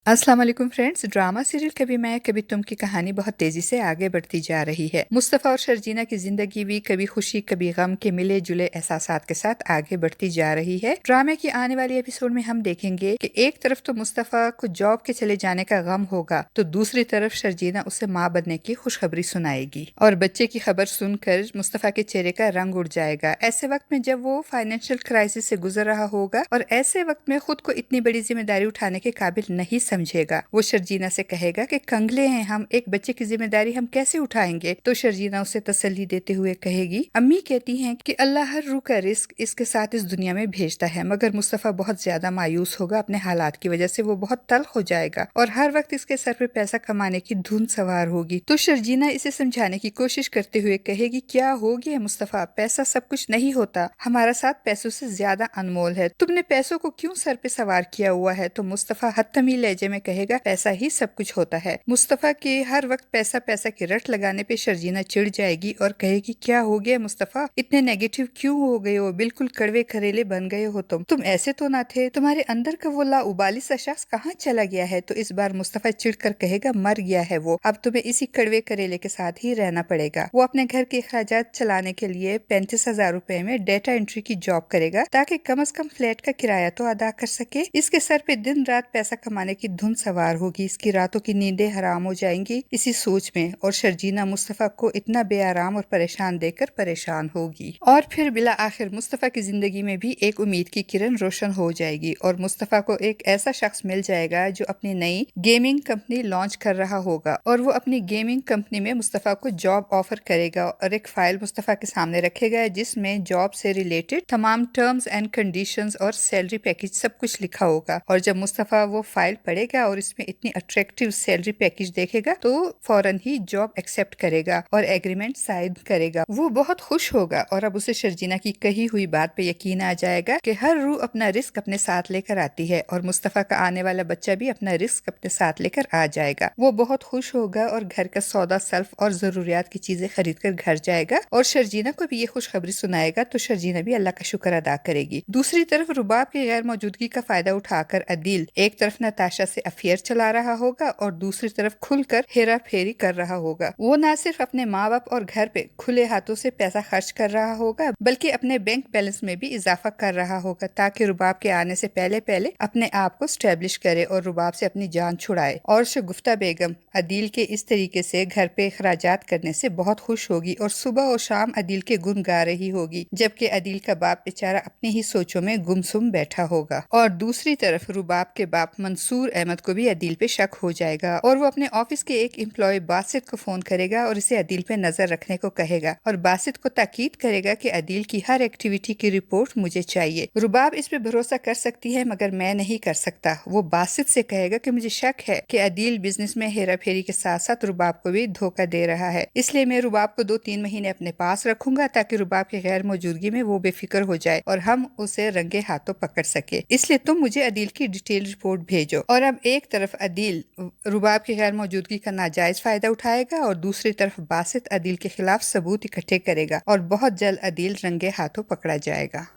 अस्सलाम वालेकुम friends. Drama serial कभी मैं कभी तुम की कहानी बहुत तेजी से आगे बढ़ती जा रही है। मुस्तफ़ा और शर्जीना की जिंदगी भी कभी खुशी कभी गम के मिले जुले एहसासात के साथ आगे बढ़ती जा रही है। ड्रामे की आने वाली एपिसोड में हम देखेंगे कि एक तरफ तो मुस्तफ़ा को जॉब के चले जाने का गम होगा, तो दूसरी तरफ शर्जीना उसे माँ बनने की खुशखबरी सुनाएगी और बच्चे की खबर सुनकर मुस्तफ़ा के चेहरे का रंग उड़ जाएगा। ऐसे वक्त में जब वो फाइनेंशियल क्राइसिस से गुजर रहा होगा और ऐसे वक्त में खुद को इतनी बड़ी जिम्मेदारी उठाने के काबिल नहीं समझेगा, वो शर्जीना से कहेगा कि कंगले हैं हम, एक बच्चे की जिम्मेदारी हम कैसे उठाएंगे। तो शर्जीना उसे तसल्ली देते हुए कहेगी, अम्मी कहती हैं कि अल्लाह हर रूह का रिस्क इसके साथ इस दुनिया में भेजता है, मगर मुस्तफ़ा बहुत ज्यादा मायूस होगा अपने हालात की वजह से, वो बहुत तल्ख हो जाएगा और हर वक्त इसके सर पे पैसा कमाने की धुन सवार होगी। तो शर्जीना इसे समझाने की कोशिश करते हुए कहेगी, क्या हो गया मुस्तफ़ा, पैसा सब कुछ नहीं होता, हमारा साथ पैसों से ज्यादा अनमोल है, तुमने पैसों को क्यों सर पे सवार किया हुआ है। तो मुस्तफ़ा हत्तमी लहजे में कहेगा, पैसा ही सब कुछ होता है। मुस्तफ़ा के हर वक्त पैसा पैसा की रट लगाने पे शर्जीना चिढ़ जाएगी और कहेगी, क्या हो गया मुस्तफ़ा, इतने नेगेटिव क्यों हो गए हो, बिल्कुल कड़वे करेले बन गए हो तुम ऐसे तो ना थे, तुम्हारे अंदर का वो लाउबाली सा शख्स कहाँ चला गया है। तो इस बार मुस्तफ़ा चिढ़ कर कहेगा, मर गया है वो, अब तुम्हें इसी कड़वे करेले के साथ ही रहना पड़ेगा। वो अपने घर के अखराजात चलाने के लिए 35,000 रुपए में डेटा एंट्री की जॉब करेगा ताकि कम से कम फ्लैट का किराया तो अदा कर सके। इसके सर पे दिन रात पैसा कमाने की धुन सवार होगी, इसकी रातों की नींदें हराम हो जाएंगी इसी सोच में, और शर्जीना मुस्तफ़ा को इतना बेआराम और परेशान देकर परेशान होगी। और फिर बिला आखिर मुस्तफ़ा की जिंदगी में भी एक उम्मीद की किरण रोशन हो जाएगी और मुस्तफ़ा को एक ऐसा शख्स मिल जाएगा जो अपनी नई गेमिंग कंपनी लॉन्च कर रहा होगा और वो अपनी गेमिंग कंपनी में मुस्तफ़ा को जॉब ऑफर करेगा और एक फाइल मुस्तफ़ा के सामने रखेगा जिसमें जॉब से रिलेटेड तमाम टर्म्स एंड कंडीशंस और सैलरी पैकेज सब कुछ लिखा होगा। और जब मुस्तफ़ा वो फाइल पढ़ेगा और इसमें इतनी अट्रैक्टिव सैलरी पैकेज देखेगा तो फौरन ही जॉब एक्सेप्ट करेगा और एग्रीमेंट साइन करेगा। वो बहुत खुश होगा और अब उसे शर्जीना की कही हुई बात पे यकीन आ जाएगा कि हर रूह अपना रिस्क अपने साथ लेकर आती है और मुस्तफ़ा का आने वाला बच्चा भी अपना रिस्क अपने साथ लेकर आ जाएगा। वो बहुत खुश होगा और घर का सौदा सल्फ और जरूरियात की चीजें खरीद कर घर जाएगा और शर्जीना को भी ये खुशखबरी सुनाएगा। तो शर्जीना भी अल्लाह का शुक्र अदा करेगी। दूसरी तरफ रुबाब की गैर मौजूदगी का फायदा उठाकर अदील एक तरफ नताशा से अफेयर चला रहा होगा और दूसरी तरफ खुलकर हेरा फेरी कर रहा होगा। वो न सिर्फ अपने माँ बाप और घर पे खुले हाथों से पैसा खर्च कर रहा होगा बल्कि अपने बैंक बैलेंस में भी इजाफा कर रहा होगा ताकि रुबाब के आने से पहले पहले अपने आप को स्टैब्लिश करे और रुबाब से अपनी जान छुड़ाए। और शगुफ्ता बेगम अदील के इस तरीके से घर पे अखराजात करने से बहुत खुश होगी और सुबह और शाम अदील के गुण गा रही होगी, जबकि अदील का बाप बेचारा अपनी ही सोचों में गुमसुम बैठा होगा। और दूसरी तरफ रुबाब के बाप मंसूर अहमद को भी अदील पे शक हो जाएगा और वो अपने ऑफिस के एक एम्प्लॉय बासित को फोन करेगा और इसे अदील पे नजर रखने को कहेगा और बासित को ताकीद करेगा कि अदील की हर एक्टिविटी की रिपोर्ट मुझे चाहिए। रुबाब इस पे भरोसा कर सकती है मगर मैं नहीं कर सकता। वो बासित से कहेगा कि मुझे शक है कि अदील बिजनेस में हेरा फेरी के साथ साथ रुबाब को भी धोखा दे रहा है, इसलिए मैं रुबाब को 2-3 महीने अपने पास रखूंगा ताकि रुबाब की गैर मौजूदगी में वो बेफिक्र हो जाए और हम उसे रंगे हाथों पकड़ सके। इसलिए तुम मुझे अदील की डिटेल रिपोर्ट भेजो। और अब एक तरफ अदील रुबाब की गैर मौजूदगी का नाजायज फायदा उठाएगा और दूसरी तरफ बासित अदील के खिलाफ सबूत इकट्ठे करेगा और बहुत जल्द अदील रंगे हाथों पकड़ा जाएगा।